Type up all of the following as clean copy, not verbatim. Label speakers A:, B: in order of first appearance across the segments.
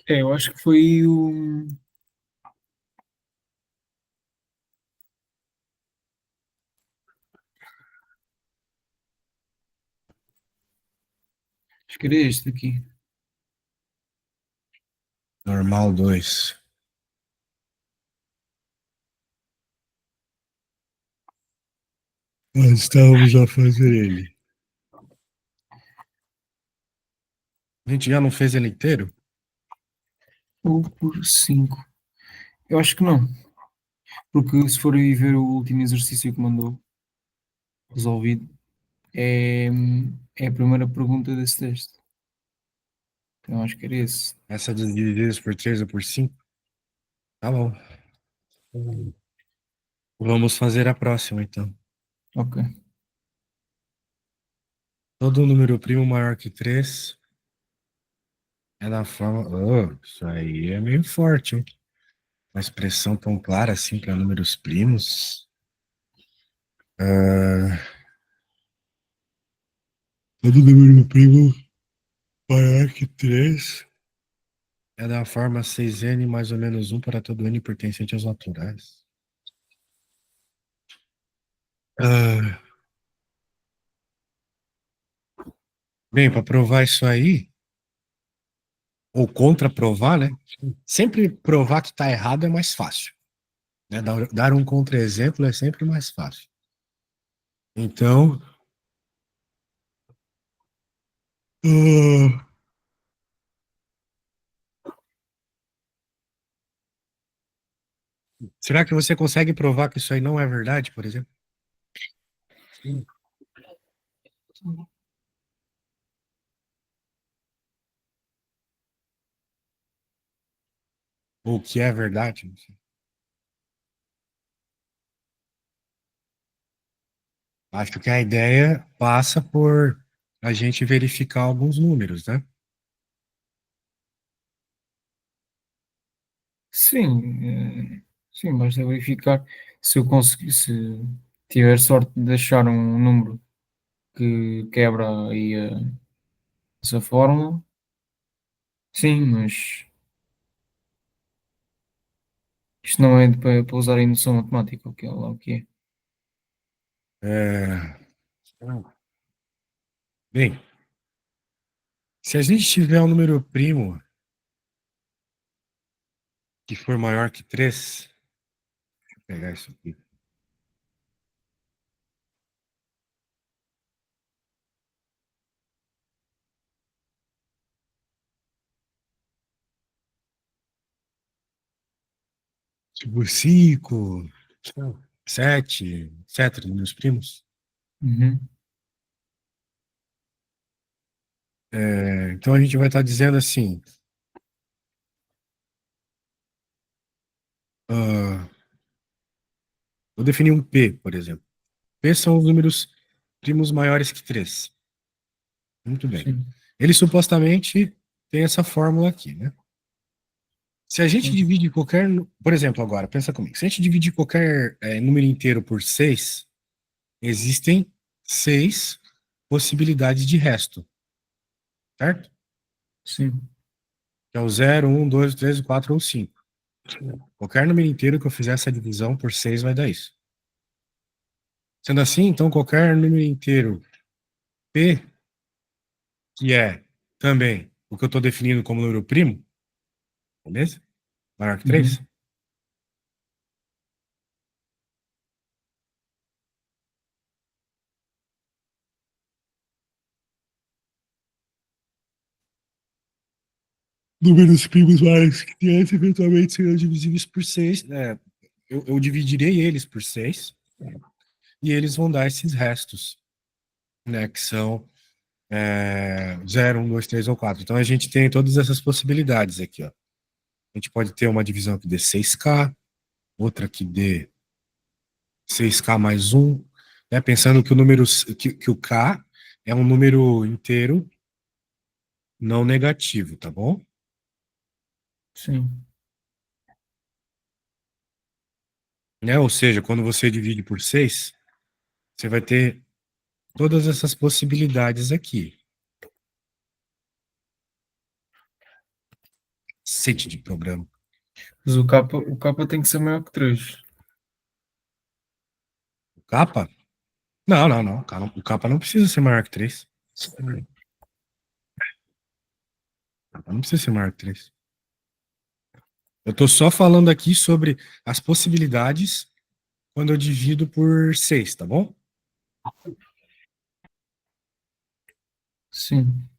A: Eu acho que foi o. Acho que era este aqui.
B: Normal 2. Nós estávamos a fazer ele. A gente já não fez ele inteiro?
A: Ou por 5. Eu acho que não. Porque se for aí ver o último exercício que mandou, resolvido, é, é a primeira pergunta desse teste. Então acho que era esse.
B: Essa dos divididos por 3 ou por 5? Tá bom. Vamos fazer a próxima, então.
A: Ok.
B: Todo número primo maior que 3 é da forma. Oh, isso aí é meio forte, hein? Uma expressão tão clara assim para números primos. Ah, todo número primo maior que 3 é da forma 6n mais ou menos um para todo n pertencente aos naturais. Ah, bem, para provar isso aí, ou contra-provar, né? Sempre provar que está errado é mais fácil. Né? Dar um contra-exemplo é sempre mais fácil. Então, ah, será que você consegue provar que isso aí não é verdade, por exemplo? Ou que é verdade? Não sei. Acho que a ideia passa por a gente verificar alguns números, né?
A: Sim, sim, basta verificar se eu conseguir, se tiver sorte de achar um número que quebra aí essa fórmula, sim, mas isto não é para usar a indução matemática, o que é lá o que é.
B: É, bem, se a gente tiver um número primo que for maior que 3, deixa eu pegar isso aqui. Tipo 5, 7, etc., números primos.
A: Uhum,
B: Então a gente vai estar dizendo assim, ah, vou definir um P, por exemplo. P são os números primos maiores que 3. Muito bem.
A: sim,
B: Ele supostamente tem essa fórmula aqui, né? Se a gente
A: sim,
B: divide qualquer, por exemplo, agora, pensa comigo, se a gente dividir qualquer número inteiro por 6, existem 6 possibilidades de resto, certo?
A: sim,
B: Que é o 0, 1, 2, 3, 4 ou 5. Qualquer número inteiro que eu fizer essa divisão por 6 vai dar isso. Sendo assim, então qualquer número inteiro P, que é também o que eu estou definindo como número primo, beleza? Maior que 3.
A: uhum.
B: Números primos maiores que 500 eventualmente serão divisíveis por 6. Eu dividirei eles por 6 e eles vão dar esses restos, né? Que são 0, 1, 2, 3 ou 4. Então a gente tem todas essas possibilidades aqui, ó. A gente pode ter uma divisão que dê 6K, outra que dê 6K mais um, né? Pensando que que o K é um número inteiro não negativo, tá bom?
A: Sim.
B: né? Ou seja, quando você divide por 6, você vai ter todas essas possibilidades aqui. Sete de programa.
A: Mas o K tem que ser maior que 3.
B: O capa? Não, não, não. O capa não precisa ser maior que 3. O capa não precisa ser maior que 3. Eu estou só falando aqui sobre as possibilidades quando eu divido por 6, tá bom?
A: Sim.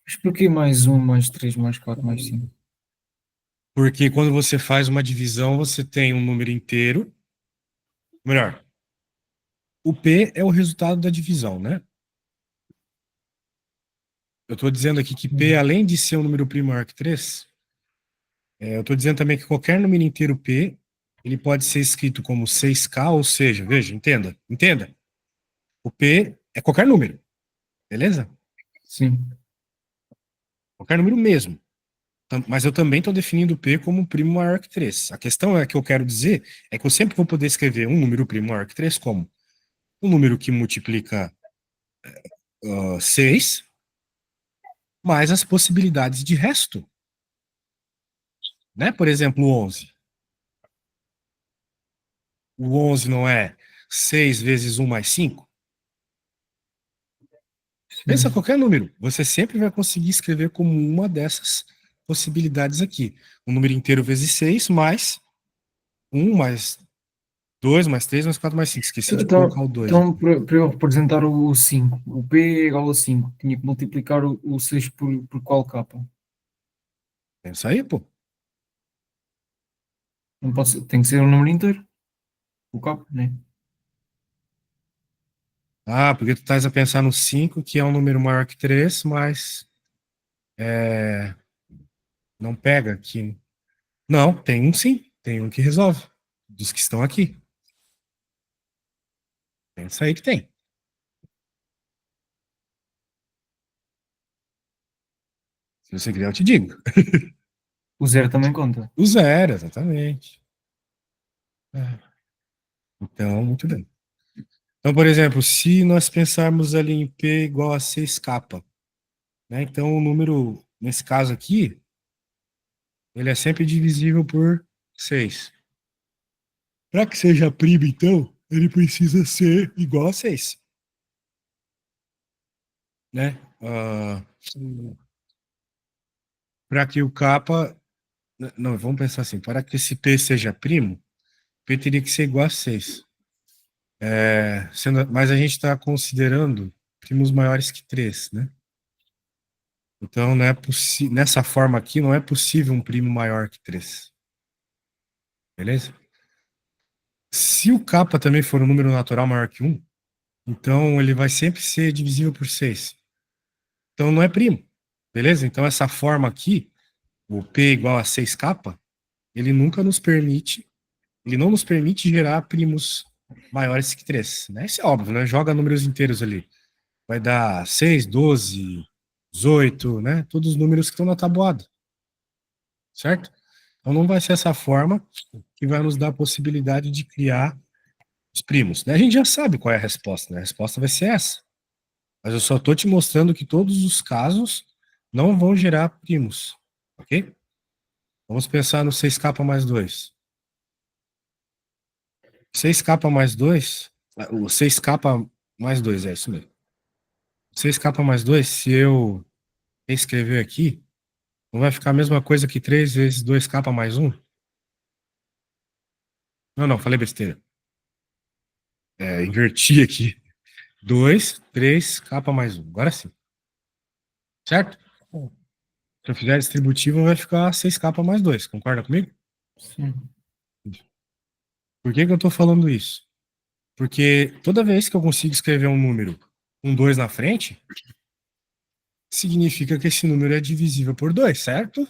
A: Mas porquê mais um, mais 3, mais 4, mais 5?
B: Porque quando você faz uma divisão, você tem um número inteiro. Melhor, o P é o resultado da divisão, né? Eu estou dizendo aqui que P, além de ser um número primo maior que 3, eu estou dizendo também que qualquer número inteiro P, ele pode ser escrito como 6K, ou seja, veja, entenda. O P é qualquer número, beleza?
A: Sim.
B: Qualquer número mesmo. Mas eu também estou definindo o P como um primo maior que 3. A questão é que eu quero dizer é que eu sempre vou poder escrever um número primo maior que 3 como um número que multiplica 6 mais as possibilidades de resto, né? Por exemplo, o 11. O 11 não é 6 vezes 1 mais 5? Pensa
A: Sim.
B: qualquer número. Você sempre vai conseguir escrever como uma dessas possibilidades aqui. Um número inteiro vezes 6 mais 1 mais 2 mais 3 mais 4 mais 5. Esqueci de colocar o 2
A: Então
B: aqui.
A: para eu representar o 5, o P é igual a 5, tinha que multiplicar o 6 por qual capa?
B: Pensa aí, pô.
A: Não pode ser, tem que ser um número inteiro, o capa, né?
B: Ah, porque tu estás a pensar no 5, que é um número maior que 3, mas não pega aqui. Não, tem um sim. Tem um que resolve. Dos que estão aqui. Pensa aí que tem. Se você quiser, eu te digo.
A: O zero também conta.
B: O zero, exatamente. É. Então, muito bem. Então, por exemplo, se nós pensarmos ali em P igual a 6K, né? Então, o número, nesse caso aqui, ele é sempre divisível por 6. Para que seja primo, então, ele precisa ser igual a 6, né? Para que o capa. Não, vamos pensar assim. Para que esse P seja primo, P teria que ser igual a 6. Mas a gente está considerando primos maiores que 3, né? Então, não é nessa forma aqui, não é possível um primo maior que 3. Beleza? Se o capa também for um número natural maior que 1, então ele vai sempre ser divisível por 6. Então não é primo. Beleza? Então essa forma aqui, o P igual a 6K, ele nunca nos permite, ele não nos permite gerar primos maiores que 3, né? Isso é óbvio, né? Joga números inteiros ali. Vai dar 6, 12, 18, né? Todos os números que estão na tabuada, certo? Então não vai ser essa forma que vai nos dar a possibilidade de criar os primos, né? A gente já sabe qual é a resposta, né? A resposta vai ser essa. Mas eu só estou te mostrando que todos os casos não vão gerar primos, ok? Vamos pensar no 6K mais 2. 6K mais 2, o 6K mais 2, é isso mesmo. 6K mais 2, se eu escrever aqui, não vai ficar a mesma coisa que 3 vezes 2K mais 1? Não, não, falei besteira. Inverti aqui. 2, 3K mais 1. Agora sim. Certo? Se eu fizer distributivo, vai ficar 6K mais 2. Concorda comigo?
A: Sim.
B: Por que que eu estou falando isso? Porque toda vez que eu consigo escrever um número com 2 na frente, significa que esse número é divisível por 2, certo?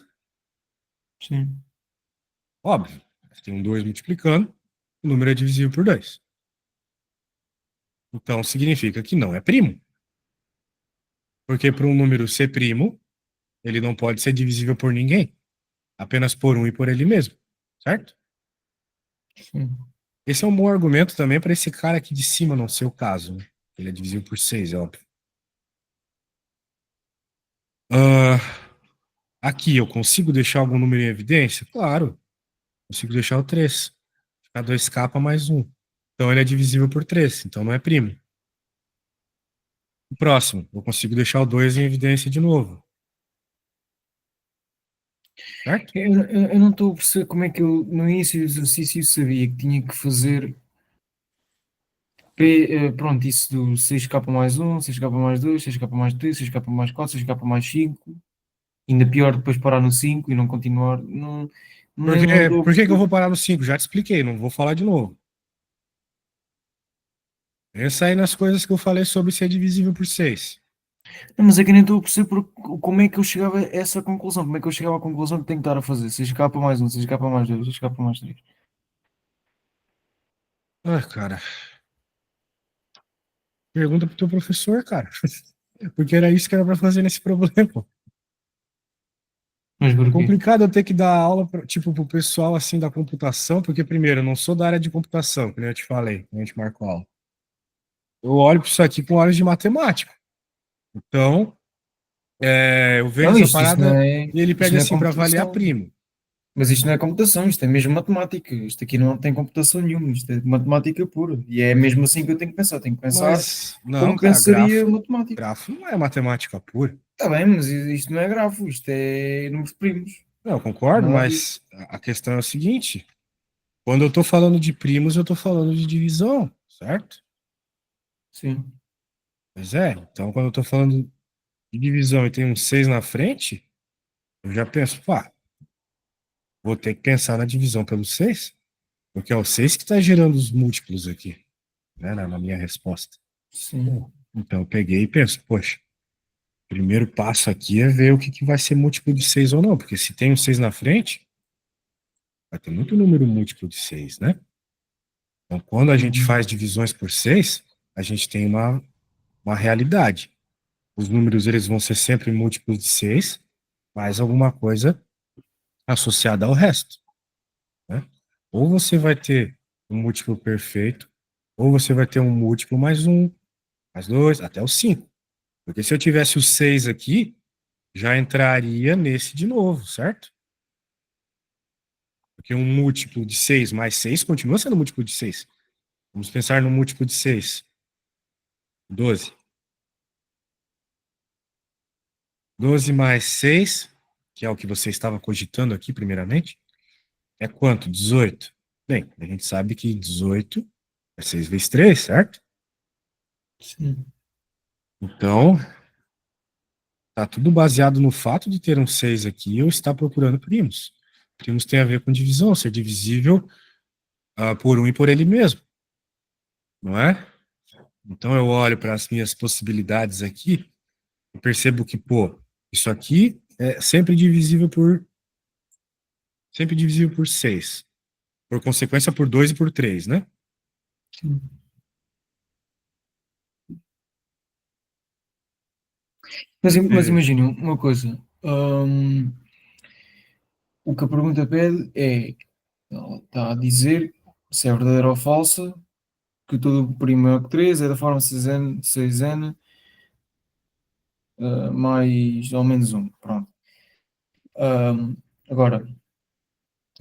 A: Sim.
B: Óbvio, tem um 2 multiplicando, o número é divisível por 2. Então, significa que não é primo. Porque para um número ser primo, ele não pode ser divisível por ninguém, apenas por um e por ele mesmo, certo?
A: Sim.
B: Esse é um bom argumento também para esse cara aqui de cima não ser o caso, né? Ele é divisível por 6, é óbvio. Ah, aqui, eu consigo deixar algum número em evidência? Claro, consigo deixar o 3. Ficar 2k mais 1. Então ele é divisível por 3, então não é primo. O próximo, eu consigo deixar o 2 em evidência de novo, certo?
A: Eu não estou a perceber como é que eu, no início do exercício, sabia que tinha que fazer pronto, isso do 6k mais um, 6k mais 2, 6k mais 3, 6k mais 4, 6k mais 5. Ainda pior depois parar no 5 e não continuar. Não, nem não estou a
B: Por que eu
A: perceber.
B: vou parar no 5? Já te expliquei, não vou falar de novo. Pensa aí nas coisas que eu falei sobre ser divisível por 6.
A: Não, mas é que nem estou a perceber como é que eu chegava a essa conclusão. Como é que eu chegava à conclusão que tenho que estar a fazer 6k mais um, 6k mais 2, 6k mais 3.
B: Ah, cara, pergunta pro teu professor, cara. Porque era isso que era pra fazer nesse problema.
A: Mas
B: É
A: porquê?
B: complicado eu ter que dar aula, tipo, pro pessoal, assim, da computação, porque, primeiro, eu não sou da área de computação, como eu te falei, quando a gente marcou aula. Eu olho para isso aqui com olhos de matemática. Então, eu vejo
A: Não,
B: essa
A: isto
B: parada e ele
A: isto
B: pede
A: não é
B: assim para avaliar
A: computação.
B: primo.
A: Mas isto não é computação, isto é mesmo matemática. Isto aqui não tem computação nenhuma, isto é matemática pura. E é mesmo assim que eu tenho que pensar. Tenho que pensar
B: Mas, não,
A: como
B: cara,
A: pensaria matemático.
B: grafo não é matemática pura.
A: Está bem, mas isto não é grafo, isto é números primos.
B: Não, eu
A: Não é
B: concordo,
A: nada disso.
B: mas a questão é o seguinte: quando eu tô falando de primos, eu tô falando de divisão, certo?
A: Sim,
B: Pois é, então quando eu tô falando de divisão e tem um 6 na frente, eu já penso, pá, vou ter que pensar na divisão pelo 6, porque é o 6 que está gerando os múltiplos aqui, né, na minha resposta.
A: sim,
B: Então eu peguei e penso, poxa, o primeiro passo aqui é ver o que, que vai ser múltiplo de 6 ou não, porque se tem um 6 na frente, vai ter muito número múltiplo de 6, né? Então quando a gente
A: uhum,
B: faz divisões por 6, a gente tem uma realidade. Os números eles vão ser sempre múltiplos de 6, mais alguma coisa associada ao resto, né? Ou você vai ter um múltiplo perfeito, ou você vai ter um múltiplo mais um, mais dois, até o 5. Porque se eu tivesse o 6 aqui, já entraria nesse de novo, certo? Porque um múltiplo de 6 mais 6 continua sendo múltiplo de 6. Vamos pensar no múltiplo de 6. 12. 12 mais 6, que é o que você estava cogitando aqui, primeiramente, é quanto? 18. Bem, a gente sabe que 18 é 6 vezes 3, certo?
A: sim.
B: Então, tá tudo baseado no fato de ter um 6 aqui e eu estar procurando primos. Primos tem a ver com divisão, ser divisível por um e por ele mesmo, não é? Então eu olho para as minhas possibilidades aqui e percebo que, pô, isso aqui é sempre divisível por 6. Por consequência, por 2 e por 3, né?
A: Sim. Mas
B: E,
A: imagina uma coisa. O que a pergunta pede é, ela está a dizer se é verdadeira ou falsa, que todo o primo maior que 3 é da forma 6n mais ou menos um. Pronto. Agora,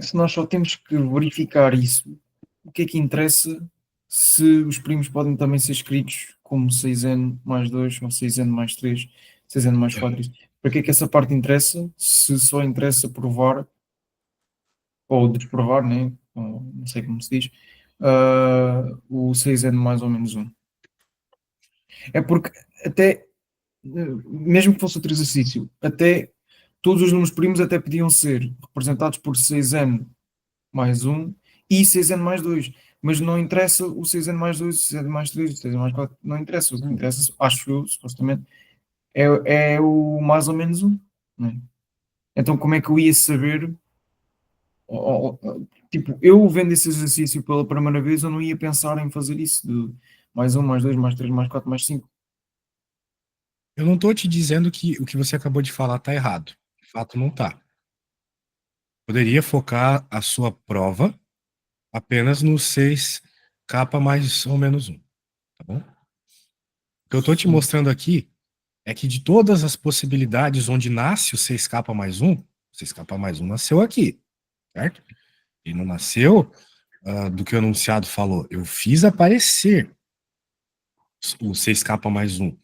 A: se nós só temos que verificar isso, o que é que interessa se os primos podem também ser escritos como 6n mais 2 ou 6n mais 3, 6n mais 4? Para que é que essa parte interessa se só interessa provar ou desprovar, né? Ou não sei como se diz, o 6n mais ou menos um? É porque até, mesmo que fosse outro exercício, até todos os números primos até podiam ser representados por 6n mais um e 6n mais 2. Mas não interessa o 6n mais 2, o 6n mais 3, o 6n mais 4, não interessa. O que interessa, acho eu, supostamente, é o mais ou menos um. Né? Então, como é que eu ia saber Tipo, eu vendo esse exercício pela primeira vez, eu não ia pensar em fazer isso de mais um, mais dois, mais três, mais quatro, mais cinco.
B: Eu não estou te dizendo que o que você acabou de falar está errado. De fato, não está. Poderia focar a sua prova apenas no 6 mais ou menos um, tá bom? O que eu estou te
A: Sim,
B: mostrando aqui é que de todas as possibilidades onde nasce o 6K mais um, o 6K mais um nasceu aqui, certo? E não nasceu do que o enunciado falou. Eu fiz aparecer o 6K mais um,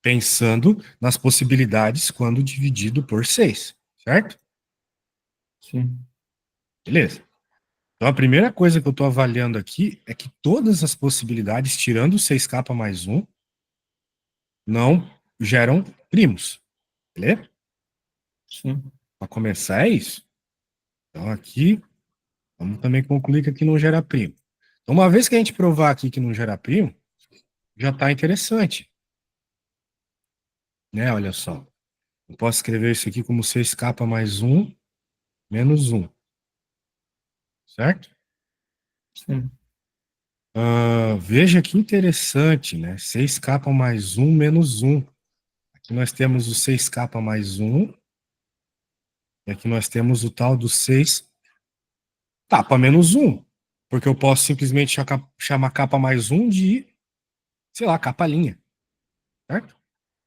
B: pensando nas possibilidades quando dividido por 6, certo?
A: sim,
B: Beleza. Então a primeira coisa que eu estou avaliando aqui é que todas as possibilidades, tirando o 6K mais um, não geram primos. Beleza?
A: sim.
B: Para começar é isso. Então aqui, vamos também concluir que aqui não gera primo. Então, uma vez que a gente provar aqui que não gera primo, já está interessante, né? Olha só. Eu posso escrever isso aqui como 6K mais um menos um, certo?
A: Sim,
B: Veja que interessante, né? 6K mais um menos um. Aqui nós temos o 6K mais um, e aqui nós temos o tal do 6K menos um. Porque eu posso simplesmente chamar capa mais um de, sei lá, capa linha, certo?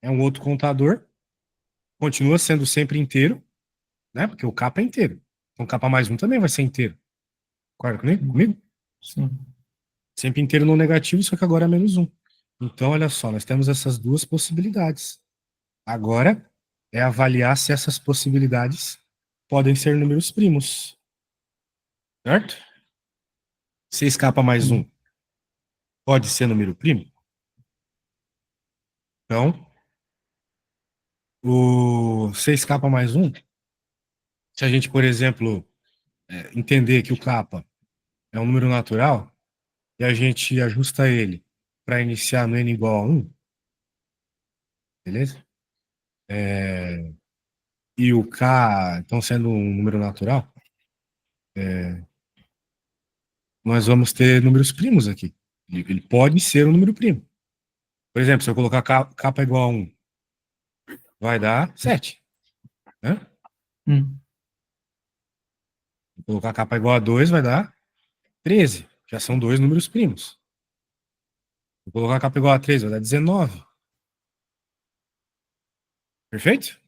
B: É um outro contador, continua sendo sempre inteiro, né? Porque o capa é inteiro. Então capa mais um também vai ser inteiro. Concorda comigo?
A: sim,
B: Comigo?
A: sim,
B: Sempre inteiro no negativo, só que agora é menos um. Então, olha só, nós temos essas duas possibilidades. Agora é avaliar se essas possibilidades podem ser números primos, certo? 6K mais um
A: sim.
B: pode ser número primo? Então, o 6K mais um, se a gente, por exemplo, entender que o kappa é um número natural e a gente ajusta ele para iniciar no n igual a 1, beleza? E o k, então, sendo um número natural, nós vamos ter números primos aqui. Ele pode ser um número primo. Por exemplo, se eu colocar kappa igual a 1, vai dar 7. Né?
A: Hum,
B: Se eu colocar kappa igual a 2, vai dar 13. Já são dois números primos. Se eu colocar kappa igual a 3, vai dar 19. Perfeito?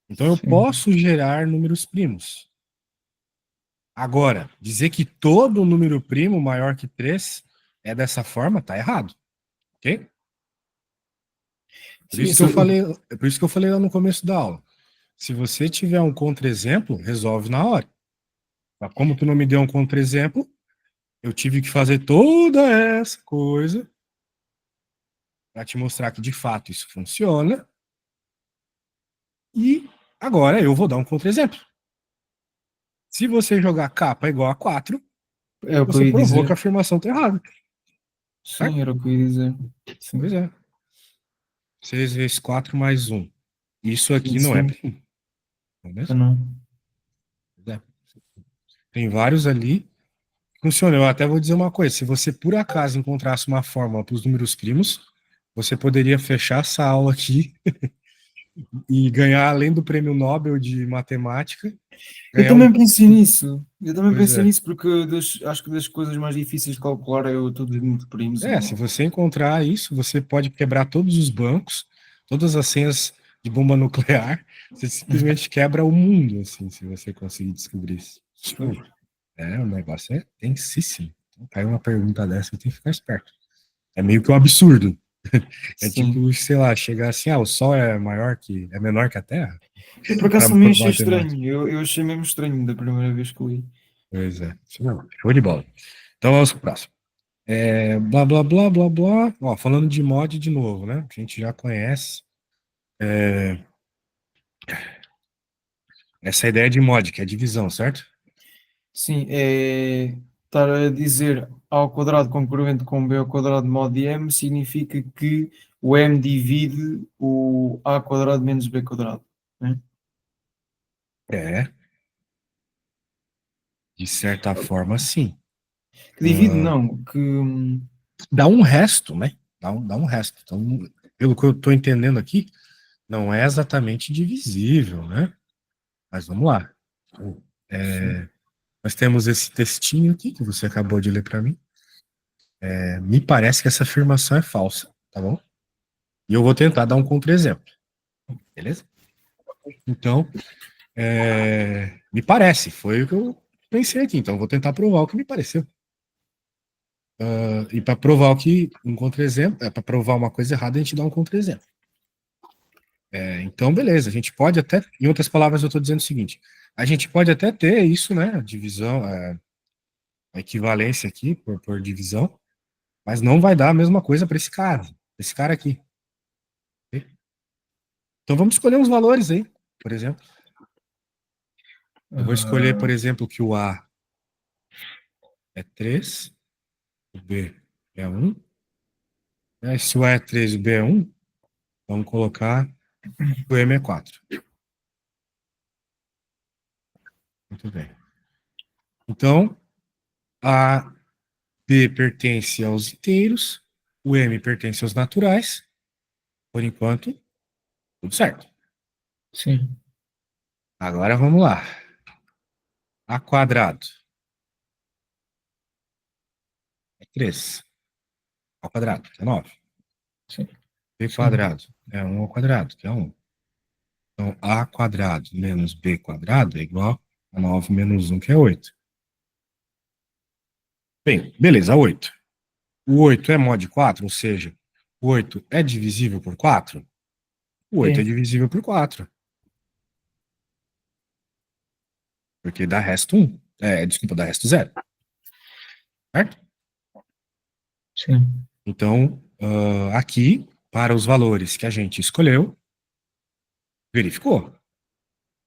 B: Então eu
A: sim.
B: posso gerar números primos. Agora, dizer que todo número primo maior que 3 é dessa forma, tá errado. Ok? Por
A: Sim,
B: isso que eu falei, é por isso que eu falei lá no começo da aula. Se você tiver um contra-exemplo, resolve na hora. Mas como tu não me deu um contra-exemplo, eu tive que fazer toda essa coisa para te mostrar que de fato isso funciona. E agora eu vou dar um contra-exemplo. Se você jogar capa igual a 4,
A: é o que eu
B: você
A: ia
B: provou que a
A: dizer.
B: afirmação está errada.
A: Sim,
B: Certo?
A: era o que eu ia dizer.
B: Pois
A: Sim.
B: é. 6 vezes 4 mais um. Isso aqui não é
A: 25.
B: primo, não é
A: Eu
B: mesmo?
A: não.
B: Pois é. Tem vários ali que funcionam. Eu até vou dizer uma coisa: se você por acaso encontrasse uma fórmula para os números primos, você poderia fechar essa aula aqui e ganhar, além do prêmio Nobel de matemática,
A: Eu
B: ganhar um.
A: também pensei nisso. Eu também
B: Pois
A: pensei
B: é.
A: nisso porque acho que das coisas mais difíceis de calcular é o todos muito primos.
B: Se você encontrar isso, você pode quebrar todos os bancos, todas as senhas de bomba nuclear. Você simplesmente quebra o mundo, assim, se você conseguir descobrir isso.
A: Pois,
B: O negócio é tensíssimo. Então, caiu uma pergunta dessa, tem que ficar esperto. É meio que um absurdo. É
A: sim.
B: tipo, sei lá, chegar assim, o Sol é menor que a Terra?
A: Eu por acaso
B: Para
A: também achei
B: matemática.
A: estranho. Eu achei mesmo estranho da primeira vez que li.
B: Pois é. Não, show de bola. Então vamos pro próximo. Blá, blá, blá, blá, blá. Ó, falando de mod de novo, né? Que a gente já conhece. Essa ideia de mod, que é divisão, certo?
A: Sim, é estar a dizer a ao quadrado concorrente com b ao quadrado mod m significa que o m divide o a quadrado menos b quadrado, né?
B: É. De certa forma, sim.
A: Que divide, não, que
B: Dá um resto, né? Dá um resto. Então, pelo que eu estou entendendo aqui, não é exatamente divisível, né? Mas vamos lá.
A: sim.
B: É, nós temos esse textinho aqui que você acabou de ler para mim. Me parece que essa afirmação é falsa, tá bom? E eu vou tentar dar um contra-exemplo, beleza? Então, me parece, foi o que eu pensei aqui. Então, eu vou tentar provar o que me pareceu. E para provar o que um contra-exemplo, para provar uma coisa errada, a gente dá um contra-exemplo. Então, beleza, a gente pode até, em outras palavras, eu estou dizendo o seguinte: a gente pode até ter isso, né? A divisão, a equivalência aqui por divisão, mas não vai dar a mesma coisa para esse cara aqui. Ok? Então, vamos escolher uns valores aí, por exemplo. Eu vou escolher, por
A: Ah,
B: exemplo, que o A é 3, o B é 1. Né? Se o A é 3 e o B é 1, vamos colocar que o M é 4. Muito bem. Então, a B pertence aos inteiros, o M pertence aos naturais. Por enquanto, tudo certo.
A: sim,
B: Agora vamos lá. A quadrado é 3 ao quadrado, que é 9.
A: sim,
B: B
A: sim,
B: quadrado é 1 ao quadrado, que é 1. Então, A quadrado menos B quadrado é igual a 9 menos 1, que é 8. Bem, beleza, 8. O 8 é mod 4, ou seja, o 8 é divisível por 4? O 8 é
A: é,
B: divisível por 4, porque dá resto 1. Desculpa, dá resto 0, certo?
A: sim,
B: Então, aqui, para os valores que a gente escolheu, verificou,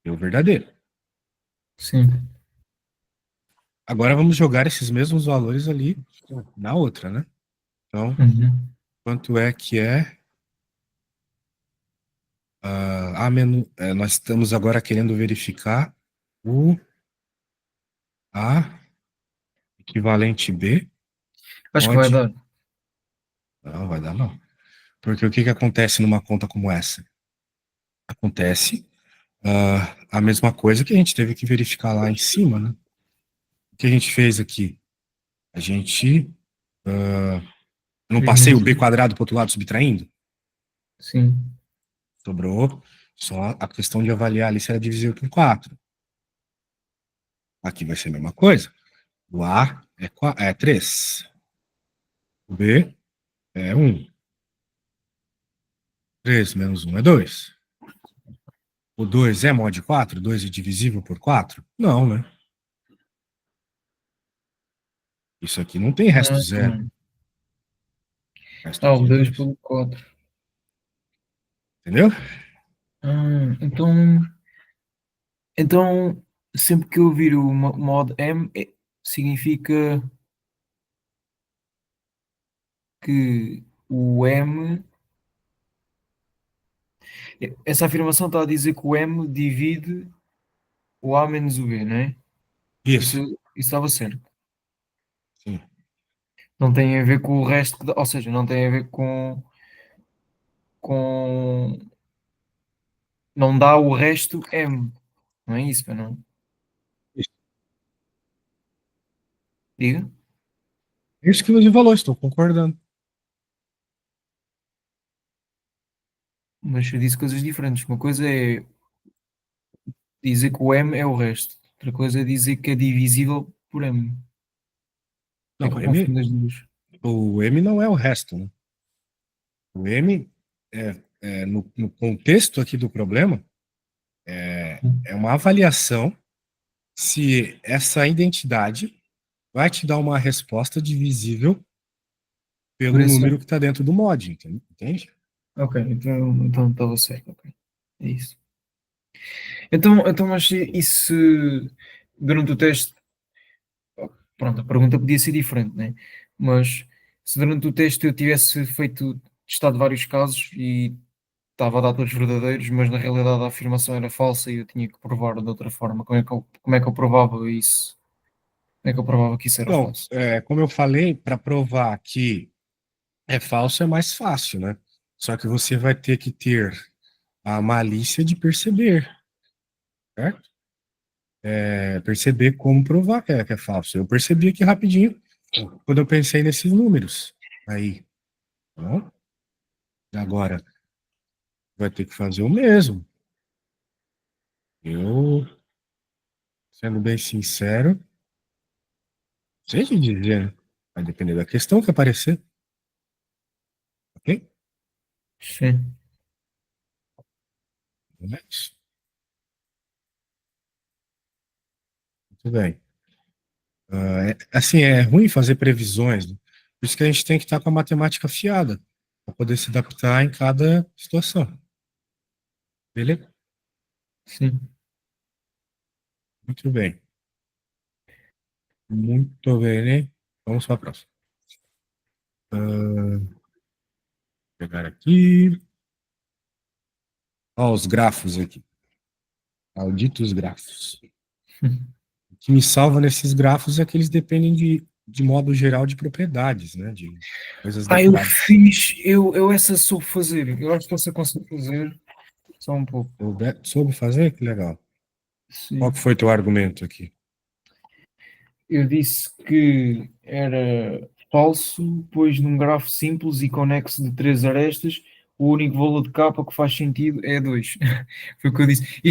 B: deu verdadeiro.
A: sim,
B: Agora vamos jogar esses mesmos valores ali na outra, né? Então,
A: uhum.
B: quanto é que é nós estamos agora querendo verificar o A equivalente B
A: Acho que vai
B: mod.
A: dar.
B: Não, vai dar não. Porque o que que acontece numa conta como essa? Acontece a mesma coisa que a gente teve que verificar lá em cima, né? O que a gente fez aqui? A gente não passei o B
A: Dividir,
B: quadrado para o outro lado subtraindo?
A: sim,
B: Sobrou só a questão de avaliar ali se era divisível por 4. Aqui vai ser a mesma coisa. O A é 3. O B é 1. 3 menos 1 é 2. O 2 é mod 4? 2 é divisível por 4? Não, né? Isso aqui não tem resto
A: ah,
B: zero. O resto
A: o
B: aqui é
A: 2
B: 2.
A: pelo 4.
B: Entendeu?
A: Então, sempre que eu ouvir o mod M, significa que o M, essa afirmação está a dizer que o M divide o A menos o B, não é? Isso,
B: Isso.
A: isso estava certo.
B: Sim.
A: Não tem a ver com o resto, ou seja, não tem a ver com, não dá o resto M, não é isso, pá, não?
B: Isso.
A: Diga,
B: Isso que você falou, estou concordando.
A: mas eu disse coisas diferentes. Uma coisa é dizer que o M é o resto, outra coisa é dizer que é divisível por M. É
B: Não,
A: que eu confundo as duas.
B: o M não é o resto, né? O M, no contexto aqui do problema, é uma avaliação se essa identidade vai te dar uma resposta divisível
A: Por
B: pelo
A: esse,
B: número que está dentro do mod, entende?
A: ok, então estava certo, ok. É isso. Então, mas e se durante o teste, pronto, a pergunta podia ser diferente, né? Mas se durante o teste eu tivesse testado vários casos e estava a dar todos verdadeiros, mas na realidade a afirmação era falsa e eu tinha que provar de outra forma, como é que eu provava isso? É que eu provava que isso era
B: Não,
A: falso.
B: como eu falei, para provar que é falso é mais fácil, né? Só que você vai ter que ter a malícia de perceber, certo? Perceber como provar que é falso. Eu percebi aqui rapidinho quando eu pensei nesses números. Aí, tá bom? Agora, vai ter que fazer o mesmo. Eu, sendo bem sincero, sei te dizer, né? Vai depender da questão que aparecer, ok?
A: Sim.
B: Mas, muito bem. Assim, é ruim fazer previsões, né? Por isso que a gente tem que estar com a matemática afiada, para poder se adaptar em cada situação. Beleza?
A: Sim.
B: Muito bem. Muito bem, né? Vamos para a próxima. Vou pegar aqui. Ó, os grafos aqui. Malditos grafos. O que me salva nesses grafos é que eles dependem de modo geral de propriedades, né? De coisas
A: Ah, eu
B: decoradas.
A: fiz, eu essa soube fazer. Eu acho que essa consigo fazer só um pouco.
B: Soube fazer? Que legal. Qual que
A: Sim.
B: foi teu argumento aqui?
A: Eu disse que era falso, pois num grafo simples e conexo de três arestas, o único valor de capa que faz sentido é 2. Foi o que eu disse.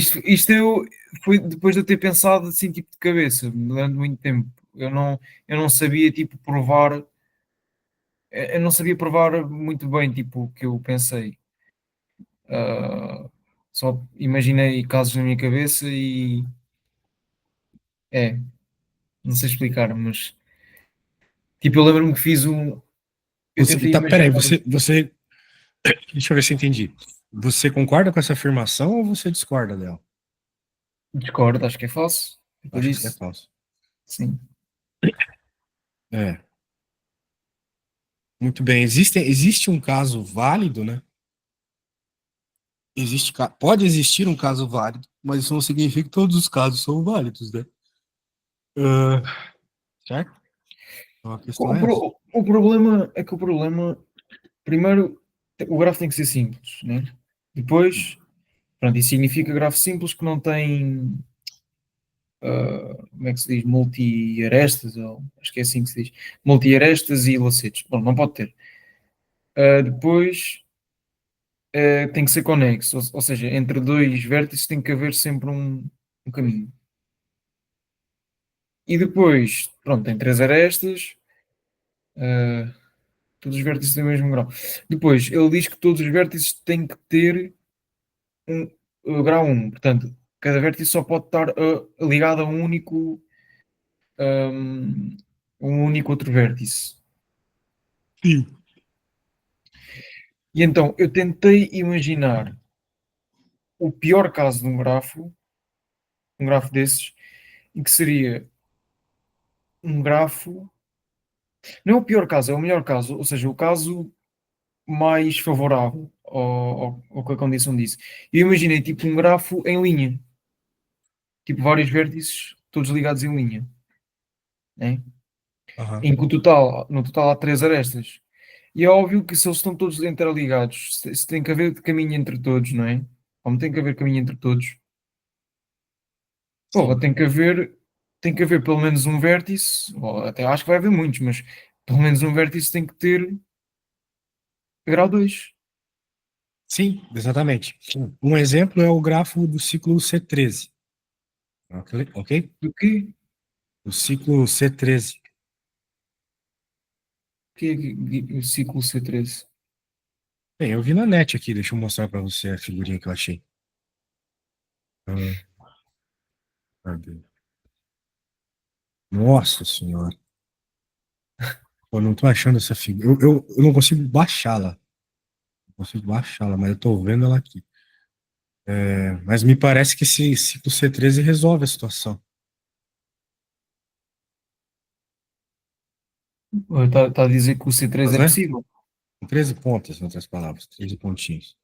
A: Foi depois de eu ter pensado assim, tipo de cabeça, durante muito tempo. Eu não sabia, tipo, provar, eu não sabia provar muito bem, tipo, o que eu pensei. Ah, só imaginei casos na minha cabeça e é, não sei explicar, mas tipo, eu lembro-me que fiz um. Eu tentei
B: Tá, peraí,
A: imaginar.
B: deixa eu ver se eu entendi. Você concorda com essa afirmação ou você discorda dela?
A: Discordo, acho que é falso. É o que eu
B: Acho que é
A: disse.
B: falso.
A: Sim.
B: É, muito bem. Existe um caso válido, né? Pode existir um caso válido, mas isso não significa que todos os casos são válidos, né? Ah, certo? Então a questão é essa.
A: O problema é que o problema, primeiro, o grafo tem que ser simples, né? Depois, pronto, isso significa grafo simples que não tem, como é que se diz, multi-arestas, ou acho que é assim que se diz, multi-arestas e lacetes. Bom, não pode ter. Depois, tem que ser conexo, ou seja, entre dois vértices tem que haver sempre um caminho. E depois, pronto, tem três arestas, uh, todos os vértices têm o mesmo grau. Depois, ele diz que todos os vértices têm que ter um, grau um. Portanto, cada vértice só pode estar ligado a um, um único outro vértice.
B: Sim.
A: E então, eu tentei imaginar o pior caso de um grafo desses, em que seria um grafo. Não é o pior caso, é o melhor caso, ou seja, o caso mais favorável ao que a condição disse. Eu imaginei tipo um grafo em linha, tipo vários vértices, todos ligados em linha, né?
B: Aham.
A: Em que no total há três arestas. E é óbvio que se eles estão todos interligados, se tem que haver caminho entre todos, não é? Como tem que haver caminho entre todos, porra,
B: Sim.
A: tem que haver pelo menos um vértice, ou até acho que vai haver muitos, mas pelo menos um vértice tem que ter grau 2.
B: Sim, exatamente. Um exemplo é o grafo do ciclo C13. Ok? Ok?
A: Do quê?
B: O ciclo C13.
A: Que é o ciclo C13?
B: Bem, eu vi na net aqui, deixa eu mostrar para você a figurinha que eu achei. Ah, cadê? Nossa senhora. Eu não tô achando essa figura. Eu não consigo baixá-la. Não consigo baixá-la, mas eu tô vendo ela aqui. Mas me parece que esse ciclo C13 resolve a situação.
A: Está a dizer que o C3
B: Mas,
A: é
B: né?
A: possível,
B: Com 13 pontas, em outras palavras. 13 pontinhos.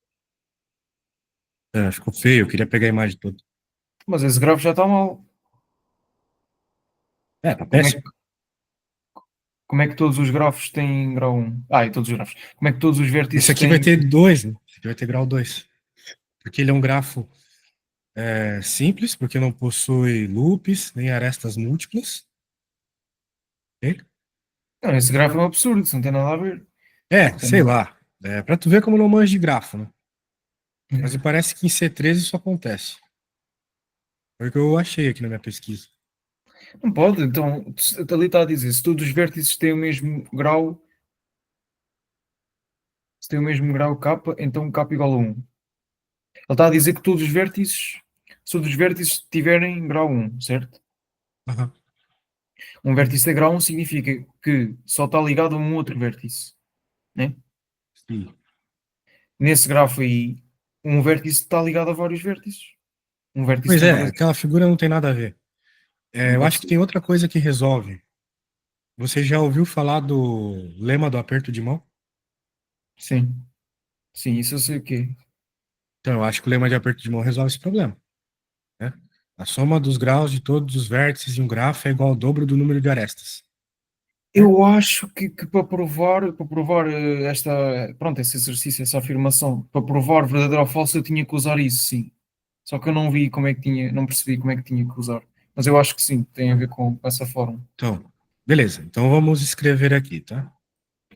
B: Ficou feio, eu queria pegar a imagem toda.
A: mas esse grafo já está mal.
B: Tá
A: Como é que,
B: péssimo.
A: como é que todos os grafos têm grau um? E todos os grafos. Como é que todos os
B: Esse
A: vértices
B: aqui vai
A: têm.
B: ter 2, né? Esse aqui vai ter grau 2. Porque ele é um grafo simples, porque não possui loops, nem arestas múltiplas. Ok?
A: Não, esse grafo é um absurdo, isso não tem nada a ver.
B: Sei
A: Tem-
B: lá. Pra tu ver como não manjo de grafo, né? Mas me parece que em C13 isso acontece. Foi o que eu achei aqui na minha pesquisa.
A: Não pode, então, ali está a dizer, se todos os vértices têm o mesmo grau, se têm o mesmo grau K, então K igual a 1. Ele está a dizer que todos os vértices, se todos os vértices tiverem grau um, certo?
B: Aham.
A: Um vértice de grau um significa que só está ligado a um outro vértice, né?
B: Sim.
A: Nesse grafo aí, um vértice está ligado a vários vértices. Um vértice
B: Pois
A: tem
B: é,
A: vários.
B: aquela figura não tem nada a ver.
A: Não
B: Eu
A: pode
B: acho que
A: ser.
B: tem outra coisa que resolve. Você já ouviu falar do lema do aperto de mão?
A: Sim, sim, isso eu sei o quê.
B: Então, eu acho que o lema de aperto de mão resolve esse problema, né? A soma dos graus de todos os vértices de um grafo é igual ao dobro do número de arestas. Certo?
A: Eu acho que para provar pronto, esse exercício, essa afirmação, para provar verdadeiro ou falso, eu tinha que usar isso, sim. Só que eu não vi como é que tinha, não percebi como é que tinha que usar. Mas eu acho que sim, tem a ver com essa forma.
B: Então, beleza. Então vamos escrever aqui, tá?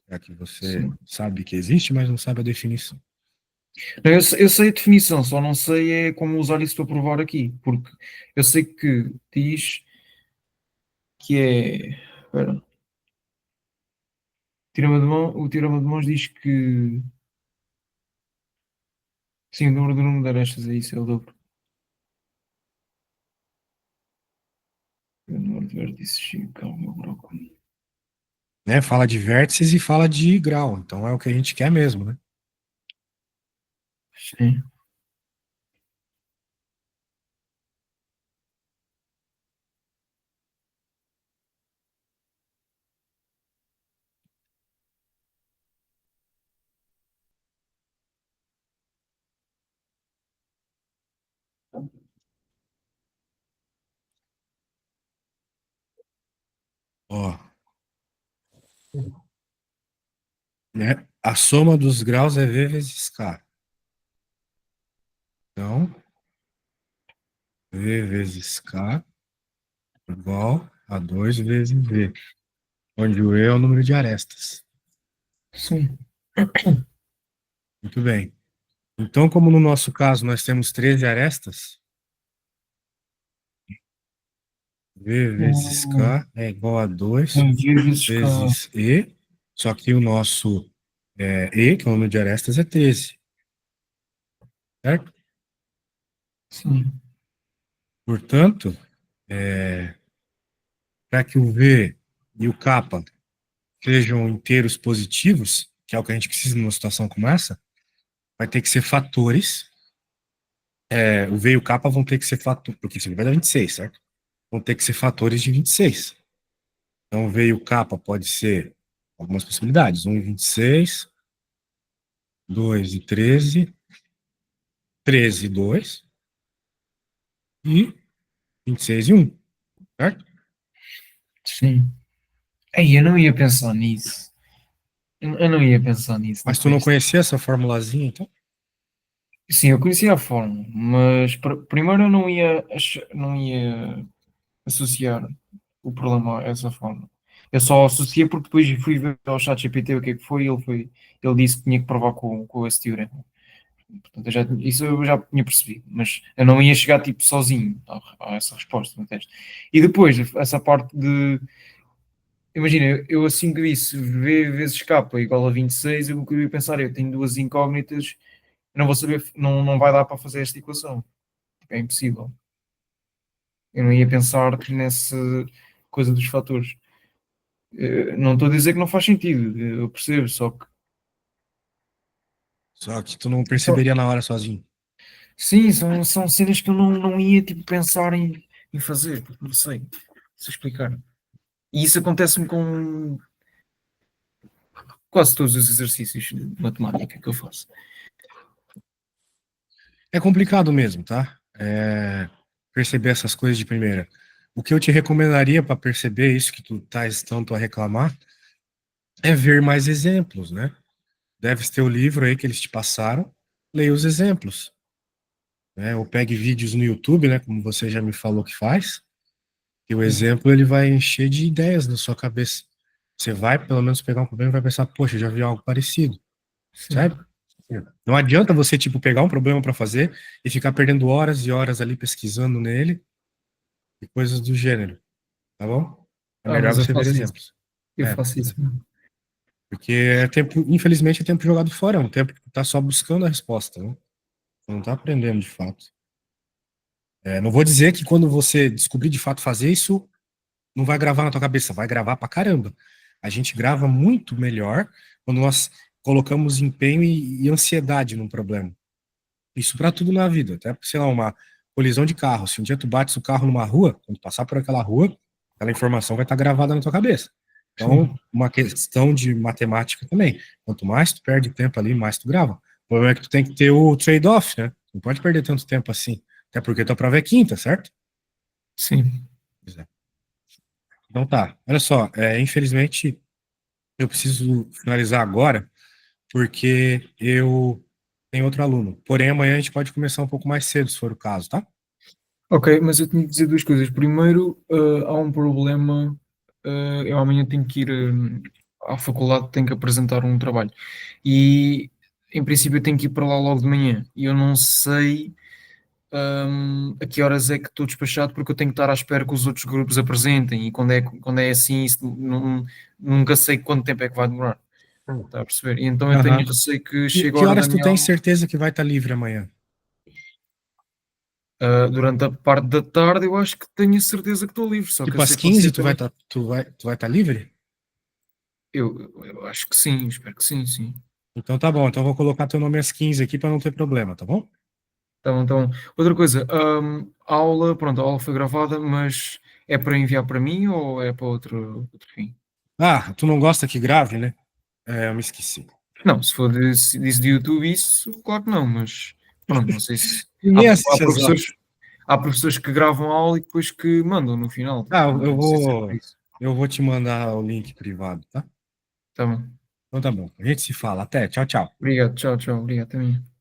B: Já que você
A: Sim.
B: sabe que existe, mas não sabe a definição.
A: Não, eu sei a definição, só não sei é como usar isso para provar aqui, porque eu sei que diz que é. Espera, o teorema de Mãos diz que. Sim, o número de arestas é isso, é o dobro. O número de vértices, calma, brócolis.
B: Né? Fala de vértices e fala de grau. Então é o que a gente quer mesmo, né?
A: Sim.
B: Ó, né? A soma dos graus é V vezes K. Então, V vezes K igual a 2 vezes V, onde o E é o número de arestas.
A: Sim.
B: Muito bem. Então, como no nosso caso nós temos 13 arestas, V vezes
A: Hum,
B: K é igual a 2
A: vezes K.
B: vezes E, só que o nosso E, que é o número de arestas, é 13, certo?
A: Sim.
B: Portanto, para que o V e o K sejam inteiros positivos, que é o que a gente precisa numa situação como essa, vai ter que ser fatores. O V e o K vão ter que ser fatores, porque isso aqui vai dar 26, certo? Vão ter que ser fatores de 26. Então, o V e o K pode ser algumas possibilidades: 1 e 26, 2 e 13, 13 e 2 e 26 e 1, certo?
A: Sim. Ei, eu não ia pensar nisso. Eu não ia pensar nisso
B: Mas tu não
A: depois.
B: conhecia essa formulazinha, então?
A: Sim, eu conhecia a fórmula, mas primeiro eu não ia associar o problema a essa fórmula. Eu só associei porque depois fui ver ao ChatGPT o que é que foi e ele disse que tinha que provar com esse teorema. Portanto, isso eu já tinha percebido, mas eu não ia chegar tipo sozinho a essa resposta no teste. E depois, essa parte de. Imagina, eu assim que disse V vezes K igual a 26, o que eu ia pensar, eu tenho duas incógnitas, eu não vou saber, não vai dar para fazer esta equação. É impossível. Eu não ia pensar nessa coisa dos fatores. Não estou a dizer que não faz sentido, eu percebo, só que.
B: Só que tu não
A: Só,
B: perceberia na hora sozinho.
A: sim, são cenas que eu não ia tipo, pensar em fazer, não sei explicar. E isso acontece-me com quase todos os exercícios de matemática que eu faço.
B: É complicado mesmo, tá? Perceber essas coisas de primeira. O que eu te recomendaria para perceber isso que tu estás tanto a reclamar é ver mais exemplos, né? Deve ter o livro aí que eles te passaram, leia os exemplos, né? Ou pegue vídeos no YouTube, né? Como você já me falou que faz, e o
A: Sim,
B: exemplo ele vai encher de ideias na sua cabeça. Você vai, pelo menos, pegar um problema e vai pensar, poxa, eu já vi algo parecido,
A: sim,
B: sabe? Não adianta você, tipo, pegar um problema para fazer e ficar perdendo horas e horas ali pesquisando nele e coisas do gênero, tá bom? É
A: ah,
B: melhor
A: mas eu
B: você ver
A: faço isso.
B: exemplos.
A: Eu
B: É,
A: faço isso mesmo.
B: porque é tempo, infelizmente, é tempo jogado fora, é um tempo que tu tá só buscando a resposta, né? Tu não tá aprendendo de fato. Não vou dizer que quando você descobrir de fato fazer isso, não vai gravar na tua cabeça, vai gravar pra caramba. A gente grava muito melhor quando nós colocamos empenho e ansiedade num problema. Isso para tudo na vida, até, sei lá, uma colisão de carro. Se um dia tu bates o carro numa rua, quando passar por aquela rua, aquela informação vai estar gravada na tua cabeça. Então,
A: Sim,
B: uma questão de matemática também. Quanto mais tu perde tempo ali, mais tu grava. O problema é que tu tem que ter o trade-off, né? Não pode perder tanto tempo assim. Até porque tua prova é quinta, certo?
A: sim.
B: Pois é. Então tá, olha só, infelizmente eu preciso finalizar agora, porque eu tenho outro aluno. Porém, amanhã a gente pode começar um pouco mais cedo, se for o caso, tá?
A: Ok, mas eu tinha que dizer duas coisas. Primeiro, há um problema. Eu amanhã tenho que ir à faculdade, tenho que apresentar um trabalho. E, em princípio, eu tenho que ir para lá logo de manhã. E eu não sei, a que horas é que estou despachado, porque eu tenho que estar à espera que os outros grupos apresentem. E quando é assim, isso nunca sei quanto tempo é que vai demorar. Está a perceber? E então eu tenho
B: Aham.
A: receio que
B: Que,
A: chegue a
B: que
A: hora da
B: horas tu
A: minha
B: tens
A: aula,
B: certeza que vai estar livre amanhã?
A: durante a parte da tarde, eu acho que tenho a certeza que estou livre, só que eu
B: Tipo, às
A: sei que você
B: 15 tu vai
A: também.
B: estar tu vai estar livre?
A: Eu acho que sim, espero que sim, sim.
B: Então tá bom, então eu vou colocar teu nome às 15 aqui para não ter problema, tá bom?
A: Então, outra coisa, a aula, pronto, a aula foi gravada, mas é para enviar para mim ou é para outro fim?
B: Ah, tu não gosta que grave, né? Eu me esqueci.
A: Não, se for disso de YouTube, isso, claro que não, mas pronto, não sei se
B: Ninguém assiste as aulas.
A: há professores que gravam a aula e depois que mandam no final,
B: Ah, eu
A: não sei se é por
B: vou,
A: isso.
B: eu vou te mandar o link privado, tá?
A: Tá bom.
B: Então tá bom. A gente se fala. Até. Tchau, tchau.
A: Obrigado, tchau, tchau, obrigado também.